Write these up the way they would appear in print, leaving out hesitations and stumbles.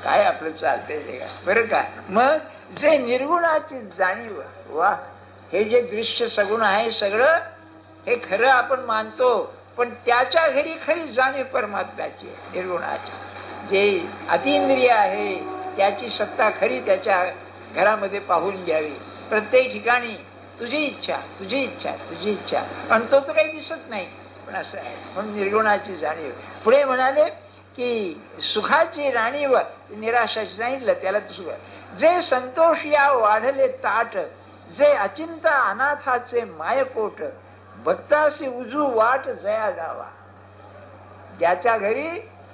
काय आपलं चालतंय ते का बरं का. मग जे निर्गुणाची जाणीव, वा, हे जे दृश्य सगुण आहे सगळं हे खरं आपण मानतो, पण त्याच्या घरी खरी जाणीव परमात्म्याची निर्गुणाची. जे अतिंद्रिय आहे त्याची सत्ता खरी त्याच्या घरामध्ये पाहून घ्यावी. प्रत्येक ठिकाणी तुझी इच्छा, तुझी इच्छा, तुझी इच्छा, आणि तो तर काही दिसत नाही, पण असं आहे म्हणून निर्गुणाची जाणीव. पुढे म्हणाले की सुखाची राणीव निराशाची सांगितलं त्याला सुख. जे संतोष या वाढले ताट, जे अचिंता अनाथाचे मायपोट, भक्ताशी उजू वाट जया जावा. ज्याच्या घरी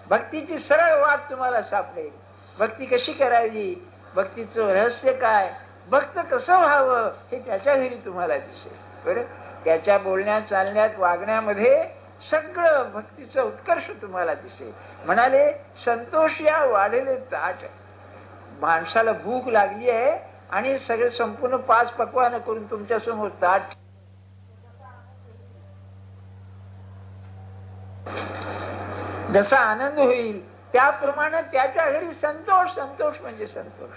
भक्तीची सरळ वाट तुम्हाला सापडेल. भक्ती कशी करावी, भक्तीचं रहस्य काय, भक्त कसं व्हावं हे त्याच्या घरी तुम्हाला दिसेल. बरं, त्याच्या बोलण्यात, चालण्यात, वागण्यामध्ये सगळं भक्तीचं उत्कर्ष तुम्हाला दिसेल. म्हणाले संतोष या वाढलेले ताट. माणसाला भूक लागली आहे आणि सगळे संपूर्ण 5 पक्वानं करून तुमच्या समोर ताट, जसा आनंद होईल त्याप्रमाणे त्याच्या घरी संतोष. संतोष म्हणजे संतोष.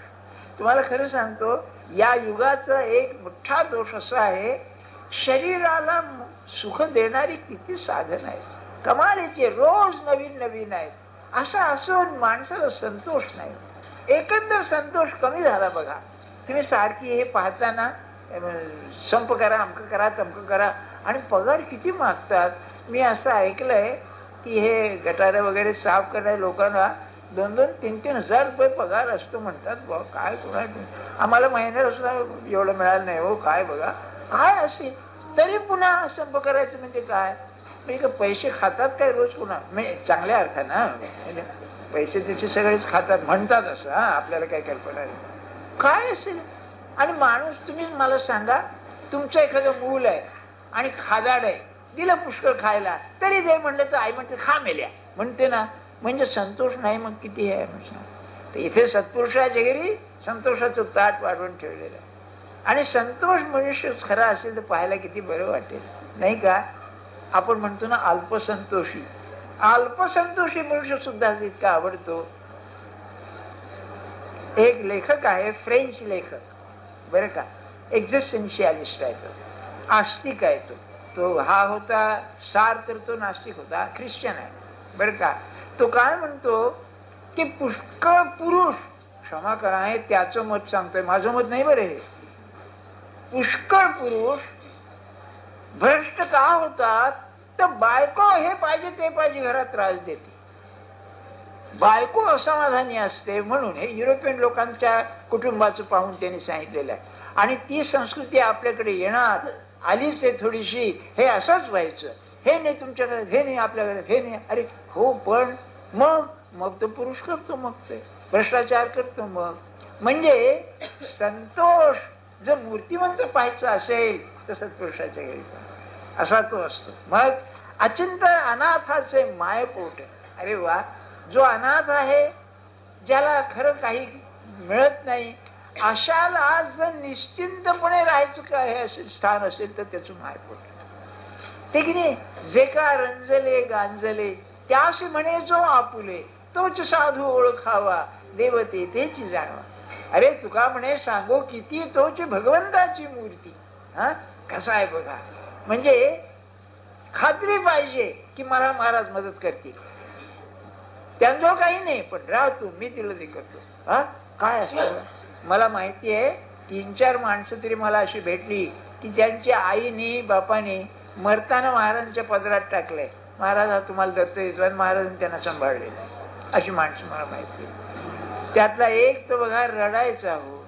तुम्हाला खरं सांगतो, या युगाचा एक मोठा दोष असा आहे, शरीराला सुख देणारी किती साधन आहेत, कमालीचे, रोज नवीन नवीन आहेत. असं असून माणसाला संतोष नाही. एकंदर संतोष कमी झाला बघा. तुम्ही सारखी हे पाहताना संप करा, अमकं करा, तमकं करा, आणि पगार किती मागतात. मी असं ऐकलंय की हे गटारे वगैरे साफ करणाऱ्या लोकांना 2-2, 3-3 हजार रुपये पगार असतो म्हणतात. काय कोणा आम्हाला महिन्याला सुद्धा एवढं मिळालं नाही हो. काय बघा काय असेल, तरी पुन्हा संप करायचं म्हणजे काय, म्हणजे पैसे खातात काय रोज पुन्हा, म्हणजे चांगल्या अर्थानं पैसे त्याचे सगळेच खातात म्हणतात असं. आपल्याला काय कल्पना नाही काय असेल. आणि माणूस, तुम्ही मला सांगा, तुमचं एखादं मूल आहे आणि खादाड आहे, दिलं पुष्कळ खायला, तरी दे म्हणलं तर आई म्हणते खा मेल्या म्हणते ना, म्हणजे संतोष नाही. मग किती आहे. तर इथे सत्पुरुषाच्या घरी संतोषाचं ताट वाढवून ठेवलेलं आहे. आणि संतोष मनुष्य खरा असेल तर पाहायला किती बरं वाटेल नाही का. आपण म्हणतो ना अल्पसंतोषी, अल्पसंतोषी मनुष्य सुद्धा इतका आवडतो. एक लेखक आहे, फ्रेंच लेखक बरं का, एक्झिस्टेन्शियलिस्ट आहे तो, आस्तिक आहे तो हा होता सार्त्र, तो नास्तिक होता, ख्रिश्चन आहे बरं का. तो काय म्हणतो की पुष्कळ पुरुष, क्षमा करा हे त्याचं मत सांगतोय, माझं मत नाही बरं, हे पुष्कळ पुरुष भ्रष्ट का होतात तर बायको हे पाहिजे ते पाहिजे घरात त्रास देते, बायको असमाधानी असते. म्हणून हे युरोपियन लोकांच्या कुटुंबाचं पाहून त्यांनी सांगितलेलं आहे. आणि ती संस्कृती आपल्याकडे येणार आलीच आहे थोडीशी. हे असंच व्हायचं, हे नाही तुमच्याकडे, हे नाही आपल्याकडे, हे नाही. अरे हो, पण मग तो पुरुष करतो, मग ते भ्रष्टाचार करतो. मग म्हणजे संतोष जर मूर्तिमंत पाहायचा असेल तर सत्पुरुषाच्या घरी असा तो असतो. मग अचिंत अनाथाचे मायपोट. अरे वा, जो अनाथ आहे, ज्याला खरं काही मिळत नाही, अशाला जर निश्चिंतपणे राहायचं काय असेल स्थान असेल तर त्याचं मायपोट ते की नाही. जे का रंजले गांजले त्याशी म्हणे जो आपुले, तोच साधू ओळखावा देवते तेची जाणवा. अरे तुका म्हणे सांगो किती तोच भगवंताची मूर्ती. कसा आहे बघा, म्हणजे खात्री पाहिजे की मला महाराज मदत करतील, त्यांचं काही नाही, पण राह तू, मी तिला ते करतो. काय असतं मला माहिती आहे, 3-4 माणसं तरी मला अशी भेटली की ज्यांच्या आईने बापाने मरताना महाराजांच्या पदरात टाकलंय, महाराज हा तुम्हाला दत्त येतो, आणि महाराजांनी त्यांना सांभाळलेलं आहे. अशी माणसं मला माहिती आहे. त्यातला एक तर बघा रडायचा, हो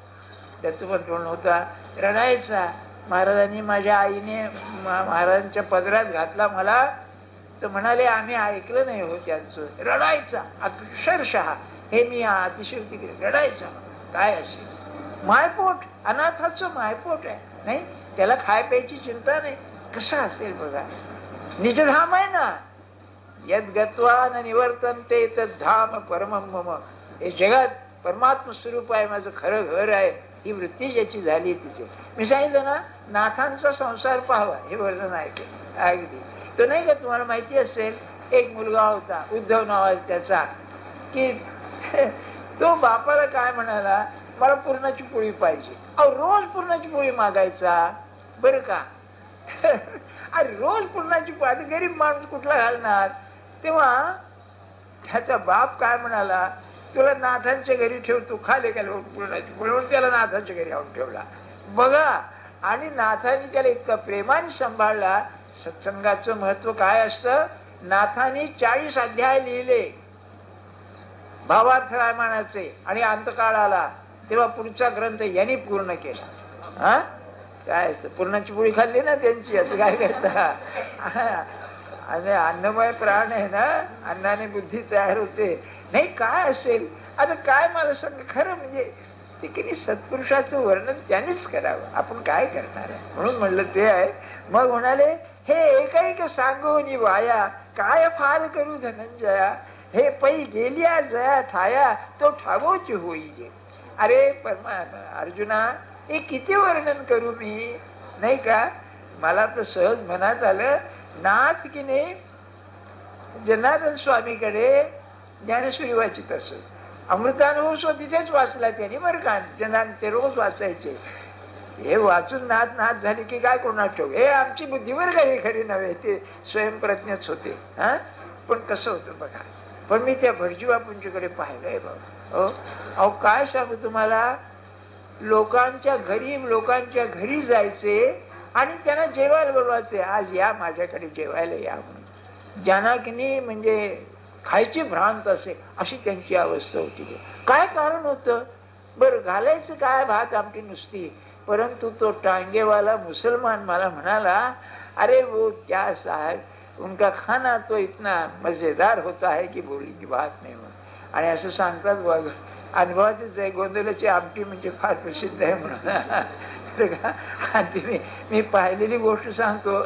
दत्तपंत होता, रडायचा. महाराजांनी माझ्या आईने महाराजांच्या पदरात घातला मला, तर म्हणाले आम्ही ऐकलं नाही हो त्यांचं. रडायचा अक्षरशः, हे मी अतिशयोक्ती केली, रडायचा. काय असेल मायपोट, अनाथाचं मायपोट आहे नाही, त्याला खाय प्यायची चिंता नाही. कसं असेल बघा, निजधाम आहे ना, यद गत्वा न निवर्तन्ते तद धाम परमं मम. हे जगात परमात्म स्वरूप आहे, माझं खरं घर आहे, ही वृत्ती ज्याची झाली तिचे. मी सांगितलं ना, नाथांचा संसार पाहावा, हे वर्णन ऐकले अगदी. तो नाही का तुम्हाला माहिती असेल, एक मुलगा होता उद्धव नावाचा त्याचा, की तो बापाला काय म्हणाला, मला पुरणाची पोळी पाहिजे. अहो रोज पुरणाची पोळी मागायचा बरं का. अरे रोज पुरणाची पोळी, गरीब माणूस कुठला घालणार. तेव्हा त्याचा बाप काय म्हणाला, तुला नाथांच्या घरी ठेवतो, खाले का पुरणाची पोळी, म्हणून त्याला नाथांच्या घरी आणून ठेवला बघा. आणि नाथांनी त्याला इतका प्रेमाने सांभाळला. सत्संगाचं महत्व काय असतं, नाथांनी 40 अध्याय लिहिले भावार्थ रामायणाचे, आणि अंतकाळ आला तेव्हा पुढचा ग्रंथ यांनी पूर्ण केला. हा काय पूर्णाची पोळी खाल्ली ना त्यांची, असं काय करता. आणि अन्नमय प्राण आहे ना, अन्नाने बुद्धी तयार होते. नाही काय असेल आता, काय मला सांग खरं म्हणजे ते किती सत्पुरुषाचं वर्णन त्यांनीच करावं, आपण काय करणार आहे. म्हणून म्हणलं ते आहे. मग म्हणाले, हे एकैक सांगोनी वाया, काय फार करू धनंजया, हे पै गेलिया जया ठाया, तो ठावोची होई. अरे अर्जुना, हे किती वर्णन करू मी, नाही का. मला तर सहज मनात आलं, नाथ की नाही जनार्दन स्वामीकडे ज्ञानेश्वरी वाचित असत, अमृतानुभव सो तिथेच वाचला त्यांनी बरं का. ते रोज वाचायचे. हे वाचून नाथ नाथ झाले की काय कोणा ठेव, हे आमची बुद्धीवर काही खरी नव्हे, ते स्वयंप्रज्ञच होते. हा पण कसं होतं बघा. पण मी त्या भटजीबापूंच्याकडे पाहिलंय बाबा. हो अहो काय सांगू तुम्हाला, लोकांच्या घरी जायचे आणि त्यांना जेवायला बोलवायचे, आज या माझ्याकडे जेवायला या म्हणून. ज्यांना की नाही म्हणजे खायची भ्रांत असे, अशी त्यांची अवस्था होती. काय कारण होतं बरं, घालायचं काय भात आमटी नुसती. परंतु तो टांगेवाला मुसलमान मला म्हणाला, अरे वो क्या साहब उनका खाना तो इतना मजेदार होता है की बोली की बात नाही म्हणून. आणि असं सांगतात बघ, अनुभवाचीच आहे. गोंधळाची आमटी म्हणजे फार प्रसिद्ध आहे म्हणून. मी पाहिलेली गोष्ट सांगतो.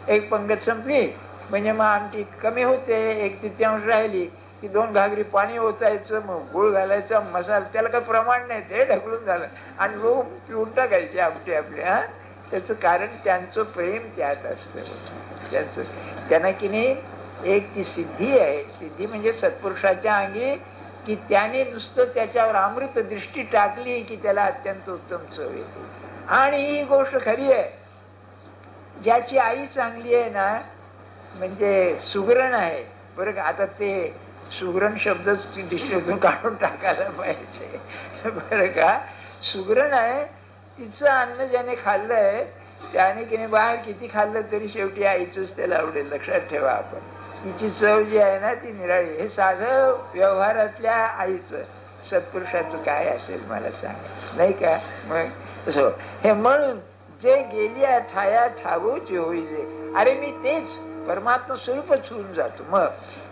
एक पंगत संपली म्हणजे मग आमटी कमी होते, 1/3 राहिली की 2 घागरी पाणी ओतायचं, मग गुळ घालायचा, मसाला, त्याला काही प्रमाण नाही, ते ढकलून झालं आणि लोक पिऊन टाकायचे आमटी आपली. हा त्याचं कारण त्यांचं प्रेम त्यात असतं. त्यांना की नाही एक ती सिद्धी आहे. सिद्धी म्हणजे सत्पुरुषाच्या अंगी की त्याने नुसतं त्याच्यावर अमृत दृष्टी टाकली की त्याला अत्यंत उत्तम चव येते. आणि ही गोष्ट खरी आहे, ज्याची आई चांगली आहे ना, म्हणजे सुगरण आहे बरं का. आता ते सुगरण शब्दच डिक्शनरीतून काढून टाकायला पाहिजे बरं का. सुगरण आहे, तिचं अन्न ज्याने खाल्लंय त्याने की नाही बाहेर किती खाल्लं तरी शेवटी आईचंच त्याला आवडेल. लक्षात ठेवा आपण, तिची चव जी आहे ना ती निराळी. हे साधं व्यवहारातल्या आईचं, सत्पुरुषाचं काय असेल मला सांग, नाही का. मग हे म्हणून जे गेली ठाया ठावूची होईजे, अरे मी तेच परमात्मा स्वरूपच होऊन जातो. मग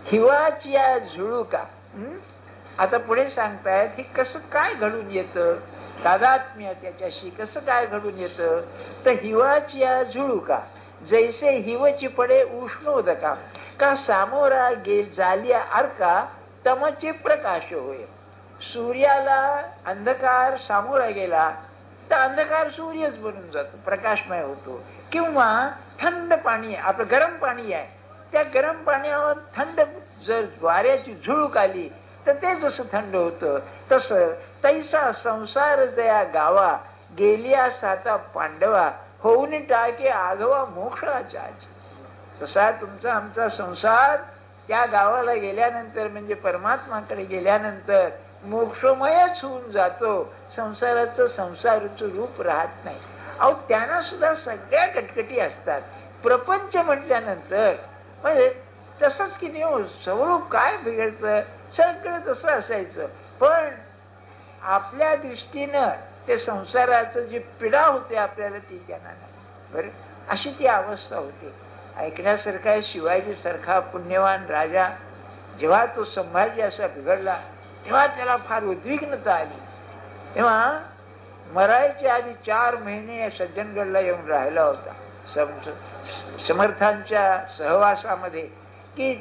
हिवाची या झुळूका. आता पुढे सांगतायत हे कसं काय घडून येतं, तादात्म्य त्याच्याशी कसं काय घडून येतं. तर हिवाची या झुळूका, जैसे हिवची पडे उष्णोदका, का सामोरा जालिया अर्का तमचे प्रकाश होय. सूर्याला अंधकार सामोरा गेला तर अंधकार सूर्यच बनून जातो, प्रकाशमय होतो. किंवा थंड पाणी, आपलं गरम पाणी आहे, त्या गरम पाण्यावर थंड जर वाऱ्याची झुळूक आली तर ते जसं थंड होतं, तसं तैसा संसार जया गावा, गेलिया साता पांडवा, होऊन टाके आघवा मोक्षाचा. तसा तुमचा आमचा संसार त्या गावाला गेल्यानंतर म्हणजे परमात्माकडे गेल्यानंतर मोक्षमयच होऊन जातो. संसाराचं रूप राहत नाही. अहो त्यांना सुद्धा सगळ्या कटकटी असतात. प्रपंच म्हटल्यानंतर म्हणजे तसंच की नाही, स्वरूप काय बिघडतं, सगळं तसं असायचं. पण आपल्या दृष्टीनं ते संसाराचं जी पीडा होते आपल्याला ती त्यांना नाही बरं, अशी ती अवस्था होती. ऐकण्यासारखा आहे, शिवाजी सारखा पुण्यवान राजा जेव्हा तो संभाजी असा बिघडला तेव्हा त्याला फार उद्विग्नता आली. तेव्हा मरायच्या आधी 4 महिने सज्जनगडला येऊन राहिला होता समर्थांच्या सहवासामध्ये. की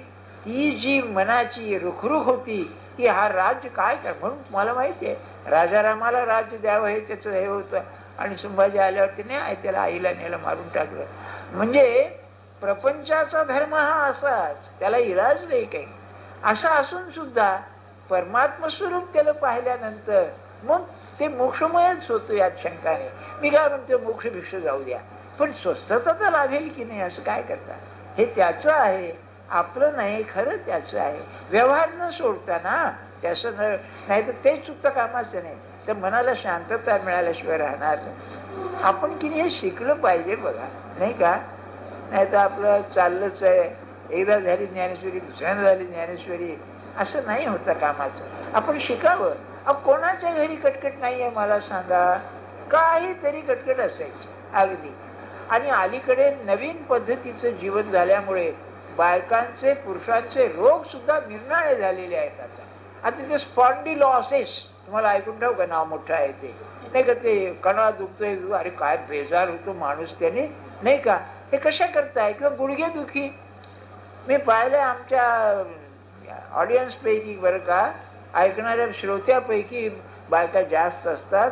ती जी मनाची रुखरुख होती की हा राज्य काय काय, म्हणून मला माहिती आहे राजारामाला राज्य द्यावं हे त्याचं हे होतं. आणि संभाजी आल्यावरती नाही, त्याला आईला नेलं, मारून टाकलं. म्हणजे प्रपंचाचा धर्म हा असाच, त्याला इलाज नाही काही. असं असून सुद्धा परमात्मा स्वरूप त्याला पाहिल्यानंतर मग ते मोक्षमयच होतो, यात शंका नाही. मी काय म्हणतो, मोक्ष भिक्ष जाऊ द्या, पण स्वस्तता तर लाभेल की नाही, असं काय करता? हे त्याचं आहे, आपलं नाही, खरं त्याचं आहे. व्यवहार न सोडताना त्याचं नाही तर ते चुकतं कामाचं नाही, तर मनाला शांतता मिळाल्याशिवाय राहणार नाही. आपण की नाही हे शिकलं पाहिजे बघा, नाही का? नाही तर आपलं चाललंच आहे, एकदा झाली ज्ञानेश्वरी, दुसऱ्यांदा झाली ज्ञानेश्वरी, असं नाही होतं कामाचं. आपण शिकावं. कोणाच्या घरी कटकट नाहीये मला सांगा? काहीतरी कटकट असायची अगदी. आणि अलीकडे नवीन पद्धतीचं जीवन झाल्यामुळे बायकांचे पुरुषांचे रोग सुद्धा निर्णाळे झालेले आहेत. आता ते स्पॉन्डिलॉसिस, तुम्हाला ऐकून ठेव का, नाव मोठं आहे ते, नाही का? ते कणा दुखतोय, अरे काय बेजार होतो माणूस त्याने, नाही का? हे कशा करताय? किंवा गुडघे दुखी. मी पाहिलं आमच्या ऑडियन्स पैकी बरं का, ऐकणाऱ्या श्रोत्यापैकी बायका जास्त असतात,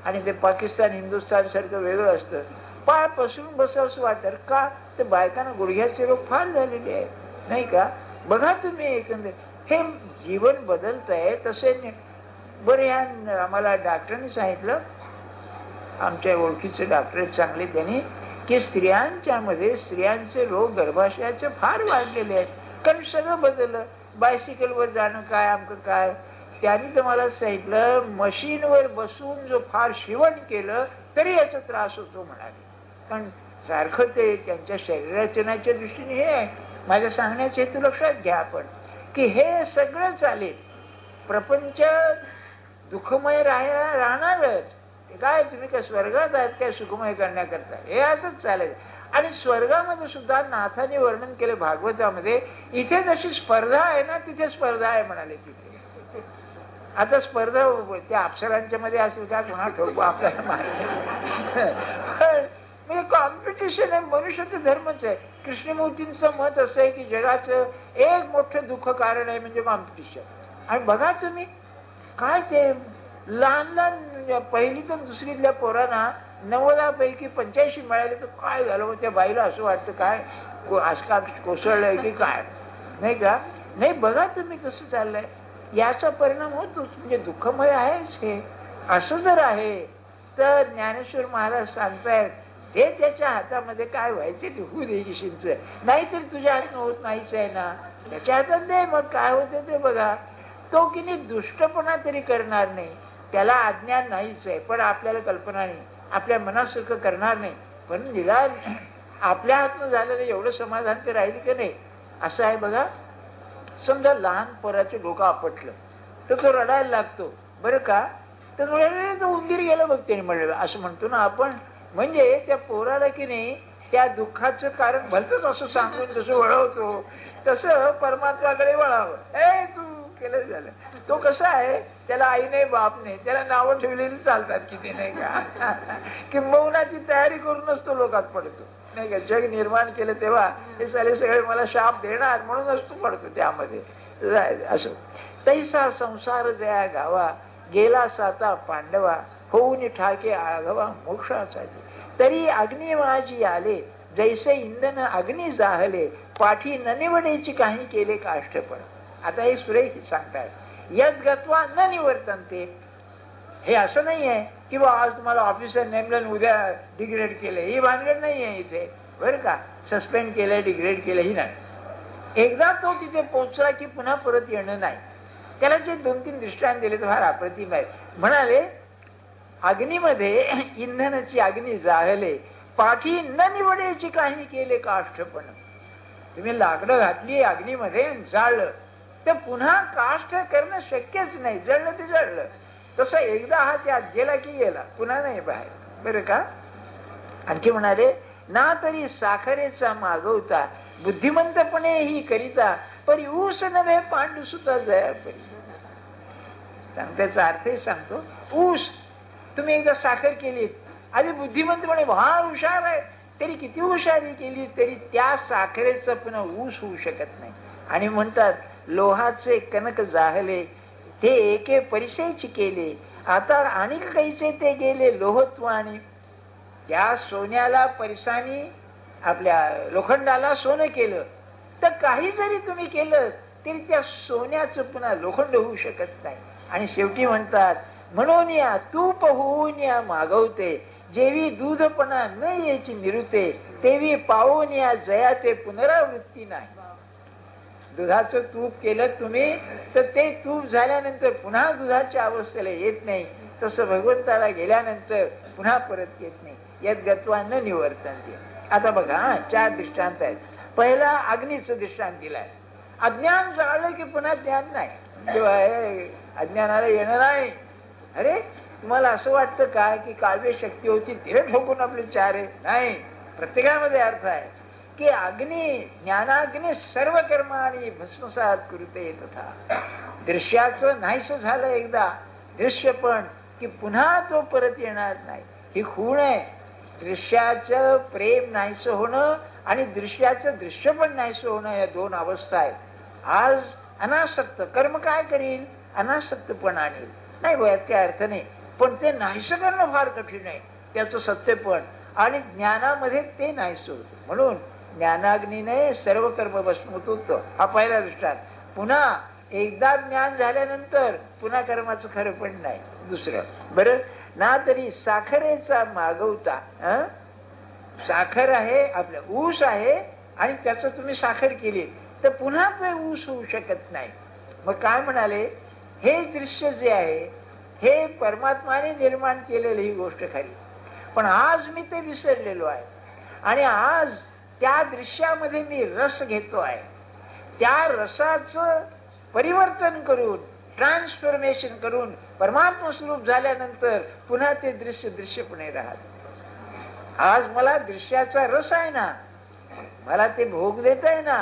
आणि ते पाकिस्तान हिंदुस्थान सारखं वेगळं असतं. पाय पसरून बसावंसं वाटतं का? ते बायकांना गुडघ्याचे रोग फार झालेले आहेत, नाही का? बघा तुम्ही एकंदर हे जीवन बदलत आहे तसे. बरं, ह्या आम्हाला डॉक्टरांनी सांगितलं, आमच्या ओळखीचे डॉक्टर चांगले, त्यांनी की स्त्रियांच्या मध्ये स्त्रियांचे रोग गर्भाशयाचे फार वाढलेले आहेत, कारण सगळं बदललं. बायसिकलवर जाणं काय, आमचं काय. त्यांनी तर मला सांगितलं, मशीनवर बसून जो फार शिवण केलं तरी याचा त्रास होतो म्हणाले. कारण सारखं ते त्यांच्या शरीररचनाच्या दृष्टीने हे आहे. माझ्या सांगण्याचे हेतू लक्षात घ्या आपण, की हे सगळं चालेल. प्रपंच दुःखमय राहणारच. काय तुम्ही काय स्वर्गात आहेत काय सुखमय करण्याकरता? हे असंच चालेल. आणि स्वर्गामध्ये सुद्धा नाथाने वर्णन केले भागवतामध्ये, इथे जशी स्पर्धा आहे ना तिथे स्पर्धा आहे म्हणाले. तिथे आता स्पर्धा त्या अप्सरांच्या मध्ये असेल का कोणा ठोकू आपल्याला म्हणजे कॉम्पिटिशन आहे. मनुष्याचा धर्मच आहे. कृष्णमूर्तींचं मत असं आहे की जगाचं एक मोठं दुःख कारण आहे म्हणजे कॉम्पिटिशन. आणि बघा तुम्ही काय ते लहान लहान पहिली तर दुसरीतल्या पोरांना 90 पैकी 85 मिळाले तर काय झालं? मग त्या बाईला असं वाटतं काय आजकाल कोसळलंय की काय, नाही का? नाही, बघा तुम्ही कसं चाललंय. याचा परिणाम होतोच. म्हणजे दुःखमय आहेच हे. असं जर आहे तर ज्ञानेश्वर महाराज सांगतायत हे त्याच्या हातामध्ये काय व्हायचे ते होऊ दे शिंच, नाहीतरी तुझ्या हातून होत नाहीच आहे ना, त्याच्या हातात दे. मग काय होते ते बघा. तो की नाही दुष्टपणा तरी करणार नाही, त्याला अज्ञान नाहीच आहे, पण आपल्याला कल्पना नाही, आपल्या मनासारखं करणार नाही, पण निदान आपल्या हातून झालेलं एवढं समाधान ते राहील की नाही, असं आहे बघा. समजा लहान पोराचे डोकं आपटलं तर तो रडायला लागतो बरं का, तर उंदीर गेलं बघ त्याने म्हणलं असं म्हणतो ना आपण. म्हणजे त्या पोराला की नाही त्या दुःखाचं कारण भलतंच असं सांगून जसं वळवतो तसं परमात्माकडे वळावं. तू केलं झालं. तो कसा आहे, त्याला आई नाही बाप नाही, त्याला नावं ठेवलेली चालतात किती, नाही का? किंबहुनाची तयारी करूनच तो लोकात पडतो, नाही का? जग निर्माण केलं तेव्हा हे सगळे मला शाप देणार म्हणूनच तो पडतो त्यामध्ये. असं तैसा संसार जया गावा, गेला साता पांडवा, होऊन ठाके आघवा मोक्षाचा. तरी अग्नी माझी आले, जैसे इंधन अग्नी जाहले, पाठी न निवडेची काही केले काष्टपण. आता हे सुरेख सांगतात, यद गत्वा न निवर्तनते. हे असं नाही आहे की बा आज तुम्हाला ऑफिसर नेमलं उद्या डिग्रेड केलं, ही भानगड नाही आहे इथे बरं का. सस्पेंड केलं, डिग्रेड केलं ही नाही. एकदा तो तिथे पोहोचला की पुन्हा परत येणं नाही. त्याला जे 2-3 दृष्टांत दिले तर फार अप्रतिम आहे. म्हणाले अग्नीमध्ये इंधनाची अग्नी जाळले, पाठी न निवडेची काही केले काष्टपण. तुम्ही लाकडं घातली अग्नीमध्ये जाळलं तर पुन्हा काष्ट करणं शक्यच नाही. जळलं ते जळलं. तसं एकदा हा त्यात गेला की गेला, पुन्हा नाही बाहेर बरं का. आणखी म्हणाले ना तरी साखरेचा मागवता, बुद्धिमंतपणे ही करिता, परी ऊस नव्हे पांडू सुद्धा जया परी. त्याचा अर्थही सांगतो. ऊस तुम्ही एकदा साखर केली, आधी बुद्धिमंतपणे फार हुशार आहे, तरी किती हुशारी केली तरी त्या साखरेचं पुन्हा ऊस होऊ शकत नाही. आणि म्हणतात लोहाचे कनक जाहले, ते एके परिचयची केले, आता आणि कैसे ते गेले लोहत्वाने. त्या सोन्याला परिसानी आपल्या लोखंडाला सोनं केलं तर काही जरी तुम्ही केलं तरी त्या सोन्याचं पुन्हा लोखंड होऊ शकत नाही. आणि शेवटी म्हणतात, म्हणून या तूप होऊन या मागवते, जेवी दूधपणा न याची निरुते, तेवी पाहून या जयाचे पुनरावृत्ती नाही. दुधाचं तूप केलं तुम्ही तर ते तूप झाल्यानंतर पुन्हा दुधाच्या अवस्थेला येत नाही. तसं भगवंताला गेल्यानंतर पुन्हा परत येत नाही. यात गत्वा न निवर्तन्ते. आता बघा 4 दृष्टांत आहेत. पहिला अग्नीचं दृष्टांत दिलाय. अज्ञान जाळलं की पुन्हा ज्ञान नाही. जेव्हा अज्ञानाला येणार आहे. अरे तुम्हाला असं वाटतं काय की काव्य शक्ती होती तिला ठोकून आपले 4 आहे? नाही, प्रत्येकामध्ये अर्थ आहे की अग्नी ज्ञानाग्नी सर्व कर्माने भस्मसात करते तथा. दृश्याचं नाहीस झालं एकदा दृश्य पण की पुन्हा तो परत येणार नाही. ही खूण आहे. दृश्याचं प्रेम नाहीस होणं आणि दृश्याचं दृश्य पण नाहीस होणं, या 2 अवस्था आहेत. आज अनासक्त कर्म काय करील? अनासक्तपण आणील. नाही यात काय अर्थ नाही, पण ते नाहीस करणं फार कठीण आहे. त्याचं सत्यपण आणि ज्ञानामध्ये ते नाहीस होत. म्हणून ज्ञानाग्नीने सर्व कर्म भस्मसात होतं. हा पहिला दृष्टांत. पुन्हा एकदा ज्ञान झाल्यानंतर पुन्हा कर्माचं खरं पण नाही. दुसरं बरं ना, तरी साखरेचा मागवता. साखर आहे, आपलं ऊस आहे आणि त्याचं तुम्ही साखर केली तर पुन्हा ते ऊस होऊ शकत नाही. मग काय म्हणाले, हे दृश्य जे आहे हे परमात्माने निर्माण केलेली ही गोष्ट खरी, पण आज मी ते विसरलेलो आहे आणि आज त्या दृश्यामध्ये मी रस घेतो आहे. त्या रसाचं परिवर्तन करून ट्रान्सफॉर्मेशन करून परमात्मा स्वरूप झाल्यानंतर पुन्हा ते दृश्य दृश्यपणे राहत. आज मला दृश्याचा रस आहे ना, मला ते भोग देत आहे ना,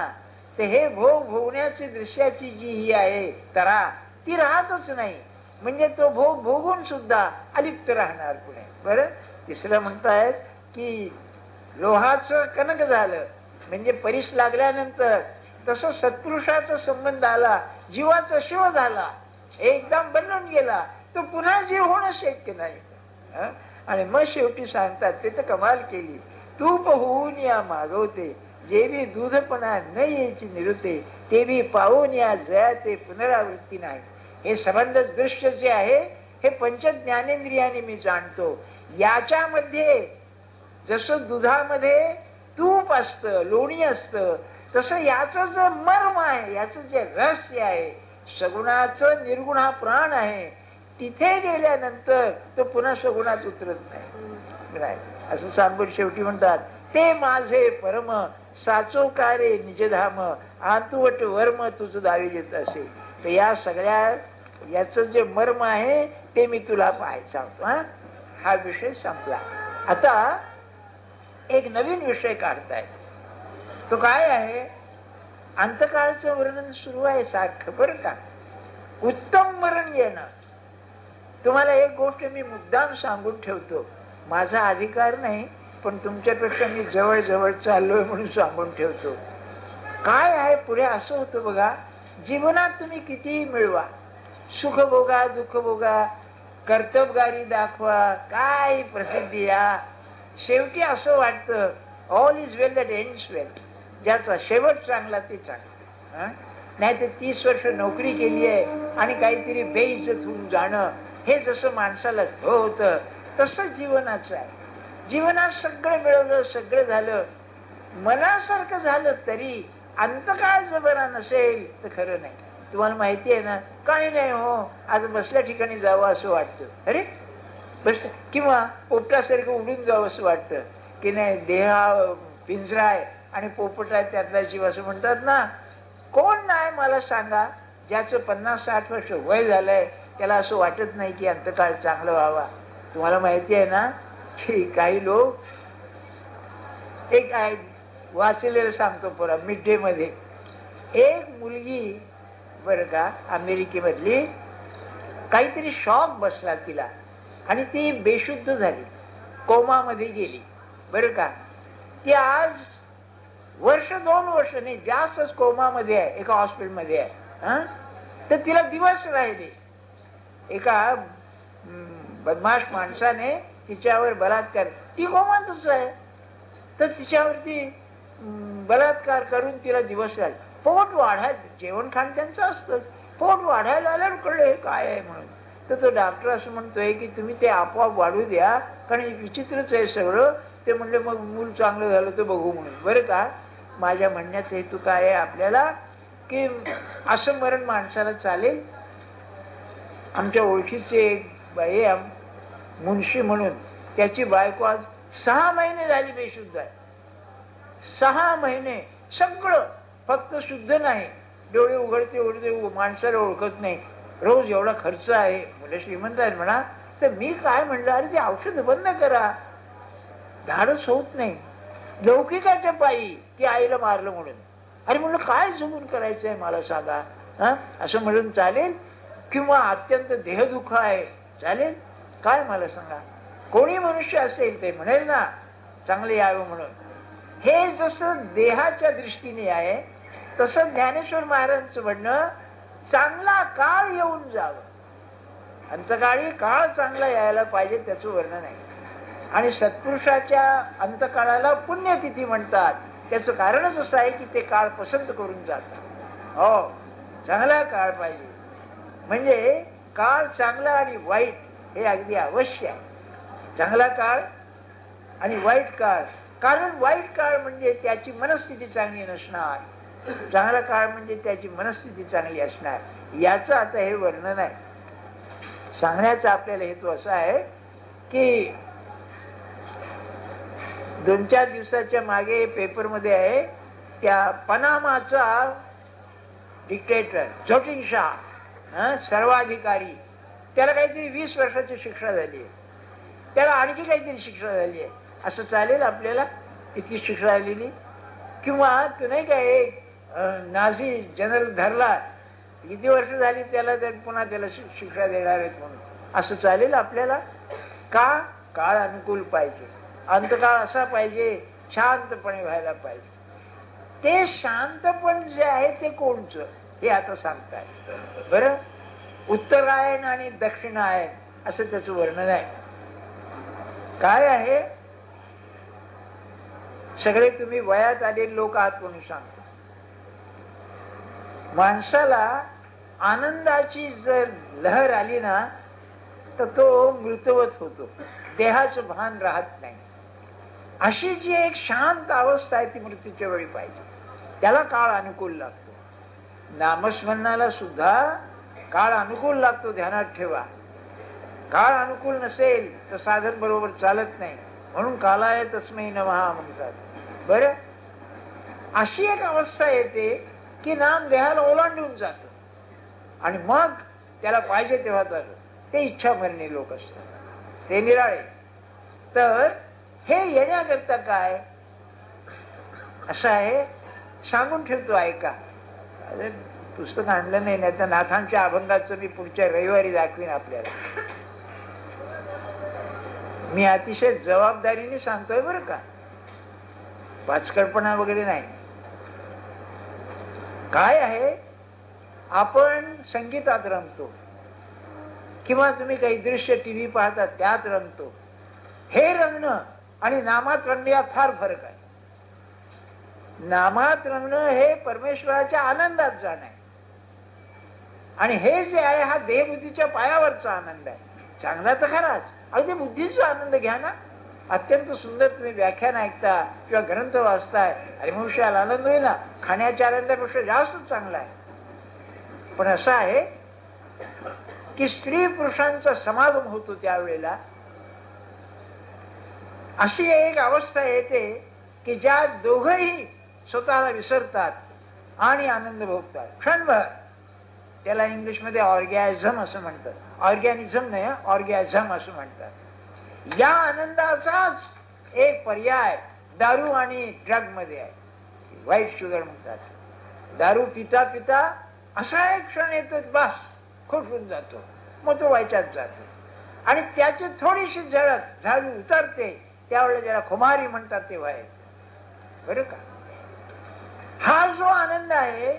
ते हे भोग भोगण्याची दृश्याची जी ही आहे तरा ती राहतच नाही. म्हणजे तो भोग भोगून सुद्धा अलिप्त राहणार पुढे. बरं तिसरं म्हणतायत की लोहाचं कनक झालं म्हणजे परीस लागल्यानंतर तसं सत्पुरुषाचा संबंध आला, जीवाचा शिव झाला, एकदम बनून गेला, तो पुन्हा जीव होणं शक्य नाही. आणि मग शेवटी सांगतात ते तर कमाल केली, तूप होऊन या मागवते, जेवी दूधपणा न यायची निरुते, तेवी पाहून या जयाचे पुनरावृत्ती नाही. हे संबंध दृश्य जे आहे हे पंच ज्ञानेंद्रियाने मी जाणतो. याच्यामध्ये जसं दुधामध्ये तूप असतं, लोणी असतं, तसं याचं जे मर्म आहे, याचं जे रहस्य आहे, सगुणाचं निर्गुण हा प्राण आहे, तिथे गेल्यानंतर तो पुन्हा सगुणात उतरत नाही. असं सांगून शेवटी म्हणतात, ते माझे परम साचोकारे निजधाम, आतुवट वर्म तुझं दावी देत असेल. तर या सगळ्या याचं जे मर्म आहे ते मी तुला सांगतो. हा विषय संपला. आता एक नवीन विषय काढताय. तो काय आहे, अंतकाळचं वर्णन सुरू आहे सारखं. बरं का, उत्तम मरण येणं. तुम्हाला एक गोष्ट मी मुद्दाम सांगून ठेवतो, माझा अधिकार नाही पण तुमच्यापेक्षा मी जवळ जवळ चाललोय म्हणून सांगून ठेवतो. काय आहे पुढे असं होतं बघा, जीवनात तुम्ही कितीही मिळवा, सुख भोगा दुःख भोगा, कर्तबगारी दाखवा, काय प्रसिद्धी या, शेवटी असं वाटतं all is well that ends well. ज्याचा शेवट चांगला ते चांगला. नाही तर 30 वर्ष नोकरी केली आहे आणि काहीतरी बेइज्जत होऊन जाणं, हे जसं माणसाला होतं तसं जीवनाचं आहे. जीवनात सगळं मिळवलं, सगळं झालं, मनासारखं झालं तरी अंतकाळ जर बरा नसेल तर खरं नाही. तुम्हाला माहिती आहे ना, काही नाही हो आज बसल्या ठिकाणी जावं असं वाटतं, अरे बस, किंवा पोपटासारखं उडून जावं असं वाटतं की नाही, देहा पिंजरा आहे आणि पोपट आहे त्यातला जीव असं म्हणतात ना. कोण नाही मला सांगा ज्याचं 50-60 वर्ष वय झालंय त्याला असं वाटत नाही की अंतकाळ चांगलं व्हावा. तुम्हाला माहिती आहे ना की काही लोक, एक वाचलेलं सांगतो पुरा, मिड डे मध्ये एक मुलगी बरं का अमेरिकेमधली, काहीतरी शॉक बसला तिला आणि ती बेशुद्ध झाली, कोमामध्ये गेली. बरं का, ती आज 1-2 वर्ष नाही जास्तच कोमामध्ये आहे, एका हॉस्पिटलमध्ये आहे. तर तिला दिवस राहिले. एका बदमाश माणसाने तिच्यावर बलात्कार, ती कोमातच आहे, तर तिच्यावरती बलात्कार करून तिला दिवस राहिले. पोट वाढायचं, जेवण खाण त्यांचं असतंच, पोट वाढायला आल्यावर कळलं हे काय आहे म्हणून. तर तो डॉक्टर असं म्हणतोय की तुम्ही ते आपोआप वाढू द्या, कारण विचित्रच आहे सगळं. ते म्हणले मग मूल चांगलं झालं तर बघू म्हणून. बरं का, माझ्या म्हणण्याचा हेतू काय आहे आपल्याला, की असं मरण माणसाला चालेल. आमच्या ओळखीचे एक बाई मुन्शी म्हणून, त्याची बायको आज 6 महिने झाली बेशुद्ध आहे. 6 महिने सगळं, फक्त शुद्ध नाही, डोळे उघडते उघडते, माणसाला ओळखत नाही, रोज एवढा खर्च आहे. मुलं श्रीमंत आहेत म्हणा. तर मी काय म्हणलं, अरे ते औषध बंद करा, धाडस होत नाही. लौकिकाच्या पायी ती आईला मारलं म्हणून. अरे म्हणलं काय जगून करायचंय मला सांगा, असं म्हणून चालेल? किंवा अत्यंत देहदुःख आहे, चालेल काय मला सांगा? कोणी मनुष्य असेल ते म्हणेल ना चांगले यावं म्हणून. हे जसं देहाच्या दृष्टीने आहे, तसं ज्ञानेश्वर महाराजांचं म्हणणं चांगला काळ येऊन जावं. अंतकाळी काळ चांगला यायला पाहिजे, त्याचं वर्णन आहे. आणि सत्पुरुषाच्या अंतकाळाला पुण्यतिथी म्हणतात. त्याचं कारणच असं आहे की ते काळ पसंत करून जातात. हो, चांगला काळ पाहिजे. म्हणजे काळ चांगला आणि वाईट हे अगदी अवश्य आहे. चांगला काळ आणि वाईट काळ. कारण वाईट काळ म्हणजे त्याची मनस्थिती चांगली नसणार, चांगला काळ म्हणजे त्याची मनस्थिती चांगली असणार. याचं आता हे वर्णन आहे. सांगण्याचा आपल्याला हेतू असा आहे की 2-4 दिवसाच्या मागे पेपरमध्ये आहे, त्या पनामाचा डिक्टेटर झोटिन शाह, सर्वाधिकारी, त्याला काहीतरी 20 वर्षाची शिक्षा झाली आहे. त्याला आणखी काहीतरी शिक्षा झाली आहे. असं चालेल आपल्याला इतकी शिक्षा झालेली? किंवा तो नाही का एक नाझी जनरल धरला, किती वर्ष झाली त्याला, तर पुन्हा त्याला शिक्षा देणार आहेत म्हणून. असं चालेल आपल्याला का? काळ अनुकूल पाहिजे, अंतकाळ असा पाहिजे, शांतपणे व्हायला पाहिजे. ते शांतपण जे आहे ते कोणचं हे आता सांगताय. बरं, उत्तरायण आणि दक्षिणायन असं त्याचं वर्णन आहे. काय आहे? सगळे तुम्ही वयात आलेले लोक आहात म्हणून सांगतो. माणसाला आनंदाची जर लहर आली ना तर तो मृतवत होतो, देहाचं भान राहत नाही. अशी जी एक शांत अवस्था आहे ती मृत्यूच्या वेळी पाहिजे. त्याला काळ अनुकूल लागतो. नामस्मरणाला सुद्धा काळ अनुकूल लागतो, ध्यानात ठेवा. काळ अनुकूल नसेल तर साधन बरोबर चालत नाही. म्हणून कालाय तस्मै नमः म्हणतात. बरं, अशी एक अवस्था येते की नाम देहाला ओलांडून जात आणि मग त्याला पाहिजे तेव्हा चालू. ते इच्छा मरणे लोक असतात, ते निराळे. तर हे येण्याकरता काय असं आहे सांगून ठेवतो, ऐका. अरे पुस्तक आणलं नाही, नाही तर नाथांच्या अभंगाचं मी पुढच्या रविवारी दाखवीन आपल्याला. मी अतिशय जबाबदारीने सांगतोय बरं का, वाचकडपणा वगैरे नाही. काय आहे, आपण संगीतात रमतो किंवा तुम्ही काही दृश्य टीव्ही पाहता त्यात रमतो. हे रमणं आणि नामात रमणं यात फार फरक आहे. नामात रमणं हे परमेश्वराच्या आनंदात जाणं आहे आणि हे जे आहे हा देहबुद्धीच्या पायावरचा आनंद आहे. चांगला तर खराच, अगदी बुद्धीचा आनंद घ्या ना. अत्यंत सुंदर तुम्ही व्याख्यान ऐकता किंवा ग्रंथ वाचताय, अरे मनुष्याला आनंद होईल ना. खाण्याच्या आनंदापेक्षा जास्तच चांगला आहे. पण असं आहे की स्त्री पुरुषांचा समागम होतो त्यावेळेला अशी एक अवस्था येते की ज्या दोघंही स्वतःला विसरतात आणि आनंद भोगतात क्षणभर. त्याला इंग्लिशमध्ये ऑर्गॅझम असं म्हणतात. ऑर्गॅनिझम नाही, ऑर्गॅझम असं म्हणतात. या आनंदाचाच एक पर्याय दारू आणि ड्रग मध्ये आहे. व्हाईट शुगर म्हणतात. दारू पिता पिता असा एक क्षण येतो, बस खुश होऊन जातो, मग तो व्हायच्यात जातो आणि त्याची थोडीशी झळक झाडू उतरते, त्यावेळेला ज्याला खुमारी म्हणतात ते व्हायचं. बरं का, हा जो आनंद आहे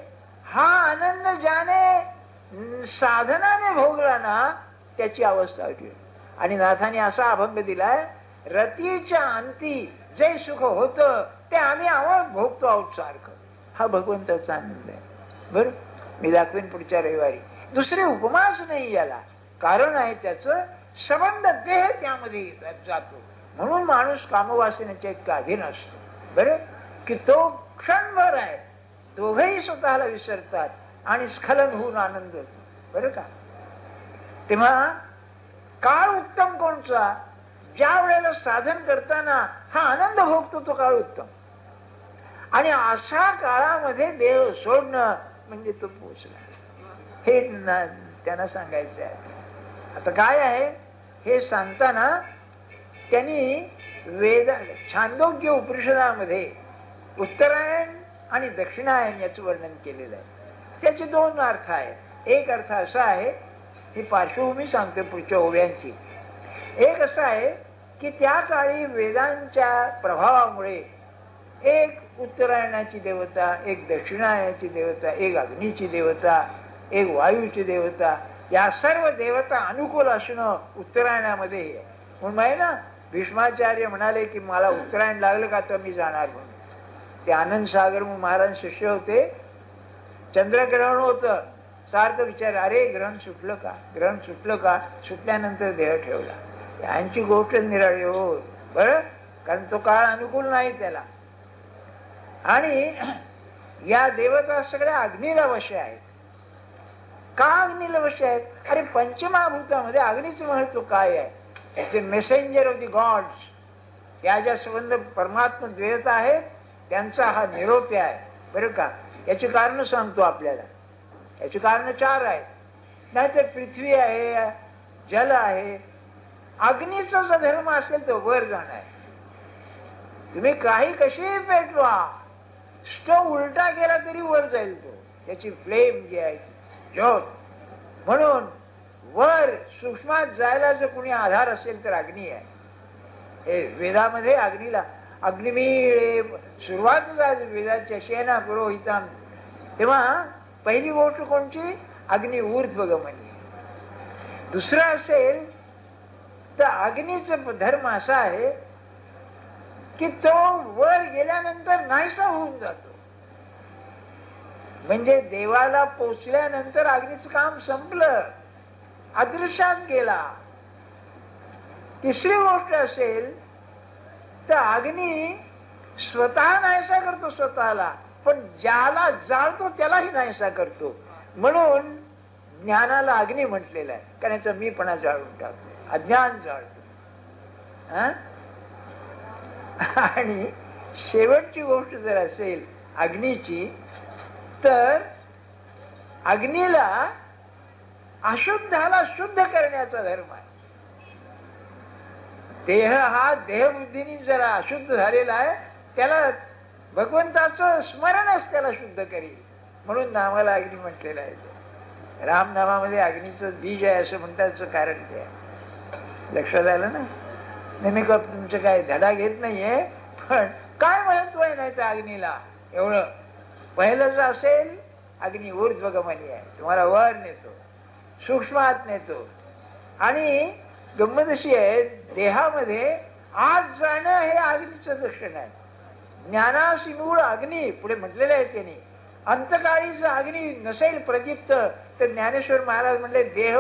हा आनंद ज्याने साधनाने भोगला ना त्याची अवस्था होती. आणि नाथाने असा अभंग दिलाय, रतीच्या अंती जे सुख होतं ते आम्ही आम्हाला भोगतो आहोत सारखं. हा भगवंताचा आनंद आहे. बर, मी दाखवेन पुढच्या रविवारी. दुसरी उपमाच नाही याला. कारण आहे त्याचं संबंध देह त्यामध्ये जातो. म्हणून माणूस कामवासनेच्या इतका अधीन असतो. बरं, की तो क्षणभर आहे, दोघेही स्वतःला विसरतात आणि स्खलन होऊन आनंद होतो. बरं का. तेव्हा काळ उत्तम कोणचा? ज्या वेळेला साधन करताना हा आनंद भोगतो तो काळ उत्तम. आणि अशा काळामध्ये देव सोडणं म्हणजे तो पोचला, हे त्यांना सांगायचं आहे. आता काय आहे हे सांगताना त्यांनी छांदोग्य उपनिषदामध्ये उत्तरायण आणि दक्षिणायन याचं वर्णन केलेलं आहे. त्याचे दोन अर्थ आहेत. एक अर्थ असा आहे, ही पार्श्वभूमी सांगते पुढच्या ओव्यांची. एक असं आहे की त्या काळी वेदांच्या प्रभावामुळे एक उत्तरायणाची देवता, एक दक्षिणायनाची देवता, एक अग्नीची देवता, एक वायूची देवता, या सर्व देवता अनुकूल असणं उत्तरायणामध्ये आहे. म्हणून आहे ना, भीष्माचार्य म्हणाले की मला उत्तरायण लागलं का तर मी जाणार म्हणून. ते आनंद सागर महाराज शिष्य होते. चंद्रग्रहण होतं. सारखं विचार, अरे ग्रहण सुटलं का, ग्रहण सुटलं का. सुटल्यानंतर देह ठेवला. यांची गोष्ट निराळी हो. बरं, कारण तो काळ अनुकूल नाही त्याला. आणि या देवता सगळ्या अग्नीला वश आहेत. का अग्नीला वश आहेत? अरे पंचमहाभूतामध्ये अग्नीचं महत्व काय आहे? त्याचे मेसेंजर ऑफ द गॉड्स, त्या ज्या संबंध परमात्मा देवता आहेत त्यांचा हा निरोप आहे. बरं का. याची कारण सांगतो आपल्याला. याची कारण 4 आहेत. नाहीतर पृथ्वी आहे, जल आहे. अग्नीचा जर धर्म असेल तर वर जाणार आहे. तुम्ही काही कशी पेटवा, स्टोव उलटा केला तरी वर जाईल तो. त्याची फ्लेम जी आहे ज्योत. म्हणून वर सूक्ष्मात जायला जर कुणी आधार असेल तर अग्नी आहे. हे वेदामध्ये अग्नीला अग्निमीळ सुरुवातच वेदाच्या शेना पुरोहिताम. तेव्हा पहिली गोष्ट कोणची? अग्नी ऊर्ध्वगमनी. दुसरं असेल तर अग्नीचा धर्म असा आहे की तो वर गेल्यानंतर नाहीसा होऊन जातो. म्हणजे देवाला पोचल्यानंतर अग्नीचं काम संपलं, अदृश्यात गेला. तिसरी गोष्ट असेल तर अग्नी स्वतः नाहीसा करतो स्वतःला, पण ज्याला जाळतो त्यालाही नाहीसा करतो. म्हणून ज्ञानाला अग्नी म्हटलेलं आहे. कारण याचा मीपणा जाळून टाकतो, अज्ञान जाळतो. आणि शेवटची गोष्ट जर असेल अग्नीची, तर अग्नीला अशुद्धाला शुद्ध करण्याचा धर्म आहे. देह हा देहबुद्धीने जरा अशुद्ध झालेला आहे, त्याला भगवंताचं स्मरणच त्याला शुद्ध करील. म्हणून नामाला अग्नी म्हटलेलं आहे. रामनामामध्ये अग्नीचं बीज आहे असं म्हणतात. कारण ते लक्षात आलं ना. नेहमी तुमचं काय धडा घेत नाहीये, पण काय महत्व आहे नाही तर अग्नीला. एवढं पहिलं जर असेल अग्नी ऊर्ध्वगमनी आहे, तुम्हाला वर नेतो, सूक्ष्मात नेतो. आणि गंमत अशी आहे, देहामध्ये आत जाणं हे अग्नीचं लक्षण आहे. ज्ञानासी मूळ अग्नी पुढे म्हटलेलं आहे त्यांनी. अंतकाळीच अग्नी नसेल प्रदीप्त तर ज्ञानेश्वर महाराज म्हणले देह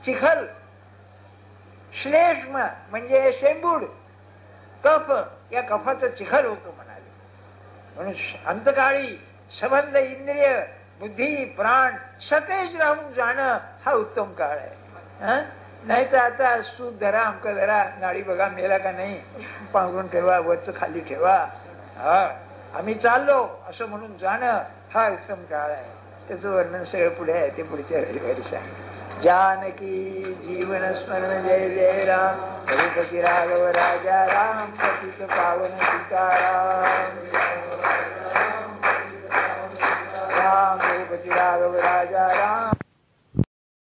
चिखल, श्लेष्म म्हणजे शेंबूड, कफ, या कफाचं चिखल होतो म्हणाले. म्हणून अंतकाळी संबंध इंद्रिय बुद्धी प्राण सतेज राहून जाणं हा उत्तम काळ आहे. नाही तर आता सूत धरा, अमक धरा, नाडी बघा मेला का नाही, पांघरून ठेवा, वरच खाली ठेवा, आम्ही चाललो असं म्हणून जाणं हा उत्तम काळ आहे. त्याचं वर्णन सगळं पुढे आहे, ते पुढच्या रविवारी सांग. जानकी जीवन स्मरण जय जय राम. रघुपती राघव राजा राम. पतित पावन सीताराम. राम रघुपती राघव राजा